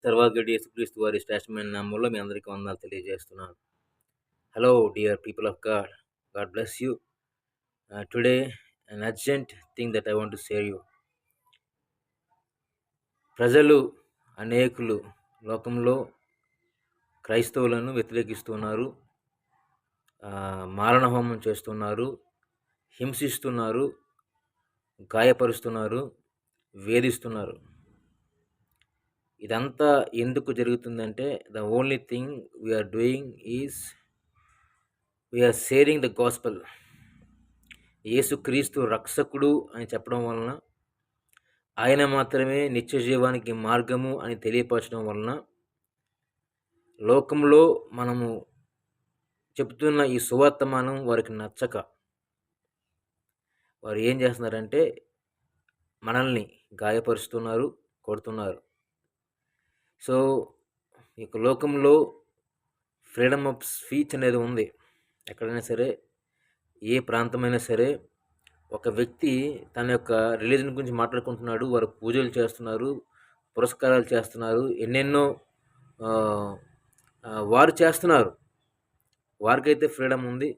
సర్వాగడి యేసుక్రీస్తు వారి శ్రేష్టమైన నామంలో మీ అందరికీ వందనాలు తెలియజేస్తున్నాను. Hello dear people of God, God bless you. Today an urgent thing that I want to share you. ప్రజలు అనేకులు లోకంలో క్రైస్తవులను వ్యతిరేకిస్తున్నారు, మారణహోమం చేస్తున్నారు, హింసిస్తున్నారు, గాయపరుస్తున్నారు, వేధిస్తున్నారు. ఇదంతా ఎందుకు జరుగుతుందంటే the only thing we are doing is we are sharing the gospel. యేసుక్రీస్తు రక్షకుడు అని చెప్పడం వలన, ఆయన మాత్రమే నిత్య జీవానికి మార్గము అని తెలియపరచడం వలన, లోకంలో మనము చెబుతున్న ఈ సువర్తమానం వారికి నచ్చక వారు ఏం చేస్తున్నారంటే మనల్ని గాయపరుస్తున్నారు, కొడుతున్నారు. సో ఈ లోకంలో ఫ్రీడమ్ ఆఫ్ స్పీచ్ అనేది ఉంది. ఎక్కడైనా సరే, ఏ ప్రాంతమైనా సరే, ఒక వ్యక్తి తన యొక్క రిలీజన్ గురించి మాట్లాడుకుంటున్నాడు, వారు పూజలు చేస్తున్నారు, పురస్కారాలు చేస్తున్నారు, ఎన్నెన్నో వారు చేస్తున్నారు. వారికైతే ఫ్రీడమ్ ఉంది,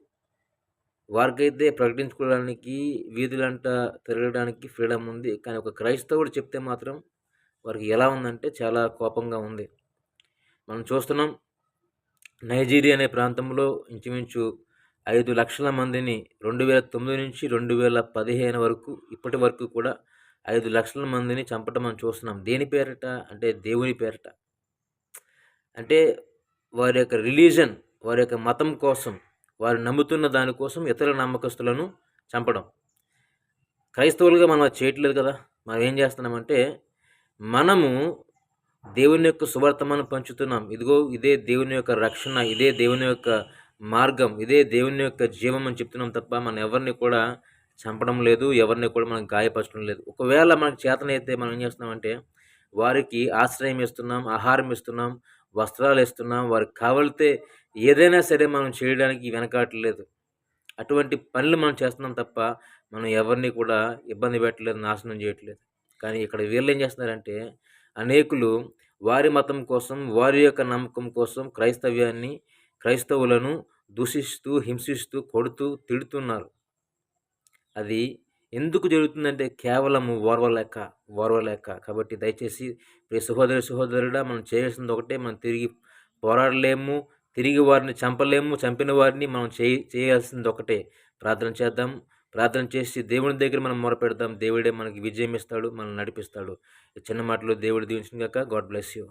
వారికైతే ప్రకటించుకోవడానికి, వీధులంట తిరగడానికి ఫ్రీడమ్ ఉంది. కానీ ఒక క్రైస్తవుడు చెప్తే మాత్రం వారికి ఎలా ఉందంటే చాలా కోపంగా ఉంది. మనం చూస్తున్నాం, నైజీరియా అనే ప్రాంతంలో ఇంచుమించు 5 లక్షల మందిని 2009 నుంచి 2015 వరకు ఇప్పటి వరకు కూడా 5 లక్షల మందిని చంపటం మనం చూస్తున్నాం. దేని పేరిట అంటే దేవుని పేరిట. అంటే వారి యొక్క రిలీజన్, వారి యొక్క మతం కోసం, వారు నమ్ముతున్న దానికోసం ఇతర నమ్మకస్తులను చంపడం. క్రైస్తవులుగా మనం అది చేయట్లేదు కదా. మనం ఏం చేస్తున్నామంటే మనము దేవుని యొక్క సువార్తమానం పంచుతున్నాం. ఇదిగో ఇదే దేవుని యొక్క రక్షణ, ఇదే దేవుని యొక్క మార్గం, ఇదే దేవుని యొక్క జీవం అని చెప్తున్నాం తప్ప మనం ఎవరిని కూడా చంపడం లేదు, ఎవరిని కూడా మనం గాయపరచడం లేదు. ఒకవేళ మనకు చేతనైతే మనం ఏం చేస్తున్నామంటే వారికి ఆశ్రయం ఇస్తున్నాం, ఆహారం ఇస్తున్నాం, వస్త్రాలు ఇస్తున్నాం, వారికి కావలితే ఏదైనా సరే మనం చేయడానికి వెనకాడలేదు. అటువంటి పనులు మనం చేస్తున్నాం తప్ప మనం ఎవరిని కూడా ఇబ్బంది పెట్టలేదు, నాశనం చేయట్లేదు. కానీ ఇక్కడ వీళ్ళు ఏం చేస్తున్నారంటే అనేకులు వారి మతం కోసం, వారి యొక్క నమ్మకం కోసం క్రైస్తవ్యాన్ని, క్రైస్తవులను దూషిస్తూ, హింసిస్తూ, కొడుతూ, తిడుతున్నారు. అది ఎందుకు జరుగుతుందంటే కేవలము ఓర్వలేక. కాబట్టి దయచేసి ప్రియ సహోదరుడా, మనం చేయాల్సింది ఒకటే. మనం తిరిగి పోరాడలేము, తిరిగి వారిని చంపలేము, చంపిన వారిని మనం చేయాల్సింది ఒకటే. ప్రార్థన చేద్దాం. ప్రార్థన చేసి దేవుని దగ్గర మనం మొరపెడదాం. దేవుడే మనకి విజయం ఇస్తాడు, మనల్ని నడిపిస్తాడు. ఈ చిన్న మాటలు దేవుడు దీవించును గాక. God bless you.